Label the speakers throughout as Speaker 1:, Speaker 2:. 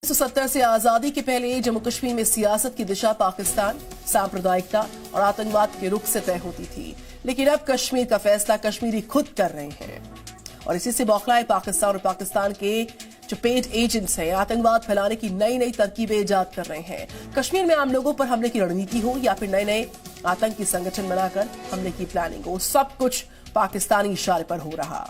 Speaker 1: 1970 से आजादी के पहले जम्मू कश्मीर में सियासत की दिशा पाकिस्तान, सांप्रदायिकता और आतंकवाद के रुख से तय होती थी। लेकिन अब कश्मीर का फैसला कश्मीरी खुद कर रहे हैं और इसी से बौखलाए पाकिस्तान और पाकिस्तान के जो पेड एजेंट्स हैं आतंकवाद फैलाने की नई नई तरकीबें ईजाद कर रहे हैं। कश्मीर में आम लोगों पर हमले की रणनीति हो या फिर नए नए आतंकी संगठन बनाकर हमले की प्लानिंग हो, सब कुछ पाकिस्तानी इशारे पर हो रहा।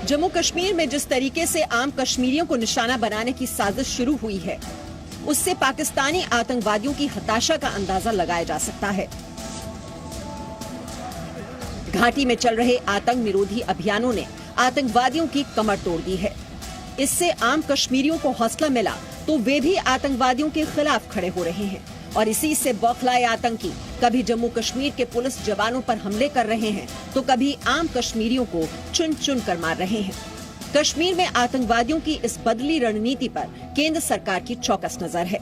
Speaker 2: जम्मू कश्मीर में जिस तरीके से आम कश्मीरियों को निशाना बनाने की साजिश शुरू हुई है, उससे पाकिस्तानी आतंकवादियों की हताशा का अंदाजा लगाया जा सकता है। घाटी में चल रहे आतंक निरोधी अभियानों ने आतंकवादियों की कमर तोड़ दी है। इससे आम कश्मीरियों को हौसला मिला तो वे भी आतंकवादियों के खिलाफ खड़े हो रहे हैं और इसी से बौखलाए आतंकी कभी जम्मू कश्मीर के पुलिस जवानों पर हमले कर रहे हैं तो कभी आम कश्मीरियों को चुन चुन कर मार रहे हैं। कश्मीर में आतंकवादियों की इस बदली रणनीति पर केंद्र सरकार की चौकस नजर है।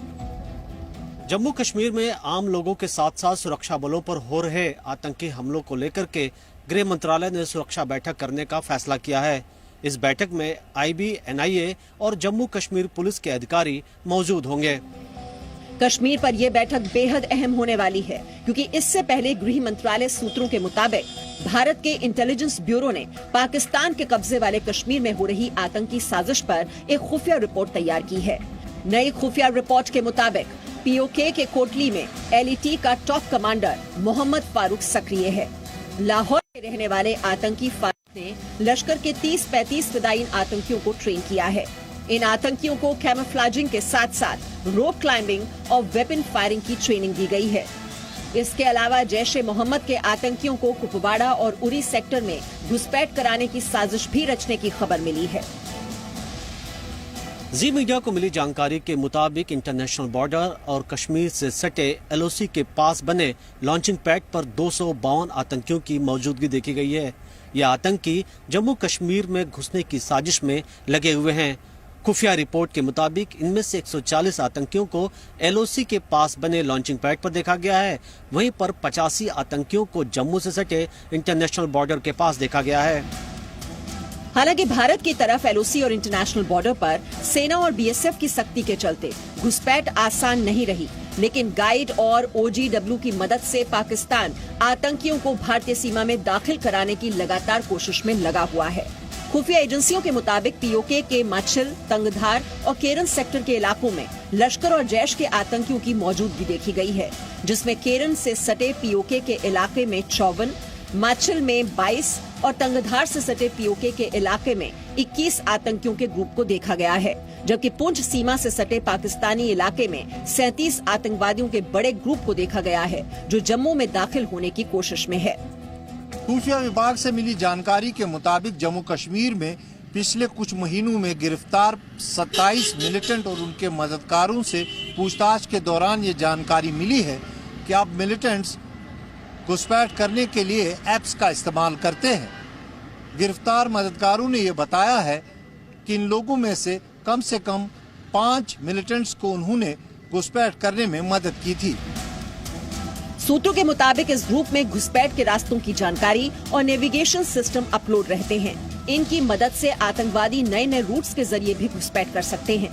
Speaker 3: जम्मू कश्मीर में आम लोगों के साथ साथ सुरक्षा बलों पर हो रहे आतंकी हमलों को लेकर के गृह मंत्रालय ने सुरक्षा बैठक करने का फैसला किया है। इस बैठक में आईबी, एनआईए और जम्मू कश्मीर पुलिस के अधिकारी मौजूद होंगे।
Speaker 2: कश्मीर पर यह बैठक बेहद अहम होने वाली है क्योंकि इससे पहले गृह मंत्रालय सूत्रों के मुताबिक भारत के इंटेलिजेंस ब्यूरो ने पाकिस्तान के कब्जे वाले कश्मीर में हो रही आतंकी साजिश पर एक खुफिया रिपोर्ट तैयार की है। नई खुफिया रिपोर्ट के मुताबिक पीओके के कोटली में एलईटी का टॉप कमांडर मोहम्मद फारूक सक्रिय है। लाहौर में रहने वाले आतंकी फारूक ने लश्कर के 30-35 फिदायीन आतंकियों को ट्रेन किया है। इन आतंकियों को कैमोफ्लेजिंग के साथ साथ रोप क्लाइंबिंग और वेपन फायरिंग की ट्रेनिंग दी गई है। इसके अलावा जैश ए मोहम्मद के आतंकियों को कुपवाड़ा और उरी सेक्टर में घुसपैठ कराने की साजिश भी रचने की खबर मिली है।
Speaker 3: जी मीडिया को मिली जानकारी के मुताबिक इंटरनेशनल बॉर्डर और कश्मीर से सटे एलओसी के पास बने लॉन्चिंग पैड पर 252 आतंकियों की मौजूदगी देखी गई है। ये आतंकी जम्मू कश्मीर में घुसने की साजिश में लगे हुए हैं। खुफिया रिपोर्ट के मुताबिक इनमें से 140 आतंकियों को एलओसी के पास बने लॉन्चिंग पैड पर देखा गया है। वहीं पर 85 आतंकियों को जम्मू से सटे इंटरनेशनल बॉर्डर के पास देखा गया है।
Speaker 2: हालांकि भारत की तरफ एलओसी और इंटरनेशनल बॉर्डर पर सेना और बीएसएफ की सख्ती के चलते घुसपैठ आसान नहीं रही, लेकिन गाइड और ओजीडब्ल्यू की मदद से पाकिस्तान आतंकियों को भारतीय सीमा में दाखिल कराने की लगातार कोशिश में लगा हुआ है। खुफिया एजेंसियों के मुताबिक पीओके के माछिल, तंगधार और केरन सेक्टर के इलाकों में लश्कर और जैश के आतंकियों की मौजूदगी देखी गई है, जिसमें केरन से सटे पीओके के इलाके में 54, माछिल में 22 और तंगधार से सटे पीओके के इलाके में 21 आतंकियों के ग्रुप को देखा गया है, जबकि पुंछ सीमा से सटे पाकिस्तानी इलाके में 37 आतंकवादियों के बड़े ग्रुप को देखा गया है जो जम्मू में दाखिल होने की कोशिश में है।
Speaker 4: खुफिया विभाग से मिली जानकारी के मुताबिक जम्मू कश्मीर में पिछले कुछ महीनों में गिरफ्तार 27 मिलिटेंट और उनके मददगारों से पूछताछ के दौरान ये जानकारी मिली है कि अब मिलिटेंट्स घुसपैठ करने के लिए ऐप्स का इस्तेमाल करते हैं। गिरफ्तार मददगारों ने यह बताया है कि इन लोगों में से कम 5 मिलिटेंट्स को उन्होंने घुसपैठ करने में मदद की थी।
Speaker 2: सूत्रों के मुताबिक इस ग्रुप में घुसपैठ के रास्तों की जानकारी और नेविगेशन सिस्टम अपलोड रहते हैं। इनकी मदद से आतंकवादी नए नए रूट्स के जरिए भी घुसपैठ कर सकते हैं।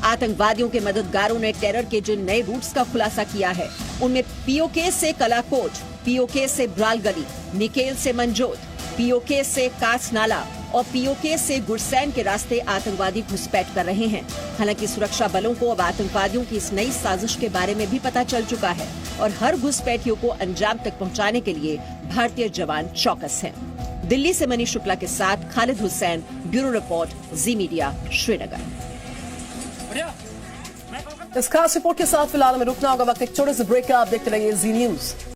Speaker 2: आतंकवादियों के मददगारों ने टेरर के जिन नए रूट्स का खुलासा किया है उनमें पीओके से कलाकोट, पीओके से ब्राल गली, निकेल से मंजोत, पीओके से कास नाला और पीओके से गुरसैन के रास्ते आतंकवादी घुसपैठ कर रहे हैं। हालांकि सुरक्षा बलों को अब आतंकवादियों की इस नई साजिश के बारे में भी पता चल चुका है और हर घुसपैठियों को अंजाम तक पहुंचाने के लिए भारतीय जवान चौकस हैं। दिल्ली से मनीष शुक्ला के साथ खालिद हुसैन, ब्यूरो रिपोर्ट, जी मीडिया, श्रीनगर।
Speaker 1: इस खास रिपोर्ट के साथ फिलहाल हमें रुकना होगा। वक्त एक छोटे से ब्रेक का, आप देखते रहिए जी न्यूज।